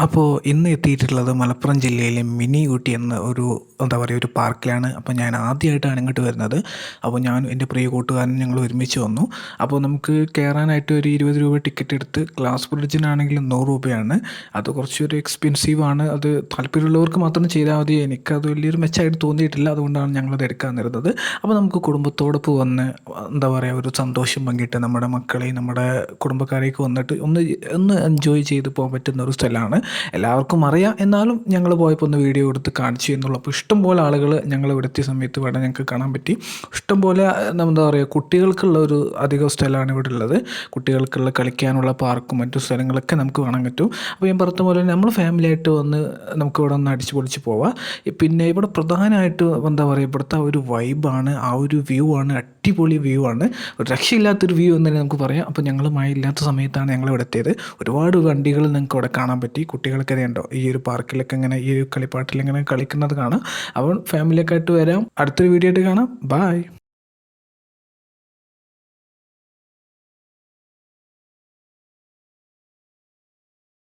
അപ്പോൾ ഇന്ന് എത്തിയിട്ടുള്ളത് മലപ്പുറം ജില്ലയിലെ മിനി ഊട്ടി എന്ന ഒരു എന്താ പറയുക ഒരു പാർക്കിലാണ്. അപ്പോൾ ഞാൻ ആദ്യമായിട്ടാണ് ഇങ്ങോട്ട് വരുന്നത്. അപ്പോൾ ഞാൻ എൻ്റെ പ്രിയ കൂട്ടുകാരനും ഞങ്ങൾ ഒരുമിച്ച് വന്നു. അപ്പോൾ നമുക്ക് കയറാനായിട്ട് ഒരു 20 രൂപ ടിക്കറ്റ് എടുത്ത് ഗ്ലാസ് ബ്രിഡ്ജിനാണെങ്കിൽ 100 രൂപയാണ്. അത് കുറച്ചൊരു എക്സ്പെൻസീവ് ആണ്. അത് താല്പര്യമുള്ളവർക്ക് മാത്രം ചെയ്താൽ മതി. എനിക്കത് വലിയൊരു മെച്ചമായിട്ട് തോന്നിയിട്ടില്ല. അതുകൊണ്ടാണ് ഞങ്ങളത് എടുക്കാൻ വരുന്നത്. അപ്പോൾ നമുക്ക് കുടുംബത്തോടൊപ്പം വന്ന് എന്താ പറയുക ഒരു സന്തോഷം പങ്കിട്ട് നമ്മുടെ മക്കളെയും നമ്മുടെ കുടുംബക്കാരെയൊക്കെ വന്നിട്ട് ഒന്ന് ഒന്ന് എൻജോയ് ചെയ്ത് പോകാൻ പറ്റുന്ന ഒരു സ്ഥലമാണ്. എല്ലാവർക്കും അറിയാം, എന്നാലും ഞങ്ങൾ പോയപ്പോൾ ഒന്ന് വീഡിയോ എടുത്ത് കാണിച്ചു എന്നുള്ളൂ. അപ്പോൾ ഇഷ്ടംപോലെ ആളുകൾ ഞങ്ങൾ ഇവിടെ എത്തിയ സമയത്ത് ഇവിടെ ഞങ്ങൾക്ക് കാണാൻ പറ്റി. ഇഷ്ടംപോലെ എന്താ പറയുക കുട്ടികൾക്കുള്ള ഒരു അധികം സ്ഥലമാണ് ഇവിടെ ഉള്ളത്. കുട്ടികൾക്കുള്ള കളിക്കാനുള്ള പാർക്കും മറ്റു സ്ഥലങ്ങളൊക്കെ നമുക്ക് കാണാൻ പറ്റും. അപ്പോൾ ഞാൻ പറഞ്ഞ പോലെ നമ്മൾ ഫാമിലിയായിട്ട് വന്ന് നമുക്ക് ഇവിടെ ഒന്ന് അടിച്ച് പൊളിച്ച് പോവാം. പിന്നെ ഇവിടെ പ്രധാനമായിട്ട് എന്താ പറയുക ഇവിടുത്തെ ആ ഒരു വൈബാണ്, ആ ഒരു വ്യൂ ആണ്, അടിപൊളി വ്യൂ ആണ്, ഒരു രക്ഷയില്ലാത്തൊരു വ്യൂ എന്ന് തന്നെ നമുക്ക് പറയാം. അപ്പോൾ ഞങ്ങൾ മഴ ഇല്ലാത്ത സമയത്താണ് ഞങ്ങൾ ഇവിടെ എത്തിയത്. ഒരുപാട് വണ്ടികൾ നിങ്ങൾക്ക് ഇവിടെ കാണാൻ പറ്റി. കുട്ടികൾക്ക് അറിയണ്ടോ ഈ ഒരു പാർക്കിലൊക്കെ ഇങ്ങനെ ഈ ഒരു കളിപ്പാട്ടിൽ ഇങ്ങനെ കളിക്കുന്നത് കാണാം. അപ്പോൾ ഫാമിലിയൊക്കെ ആയിട്ട് വരാം. അടുത്തൊരു വീഡിയോ ആയിട്ട് കാണാം. ബായ്.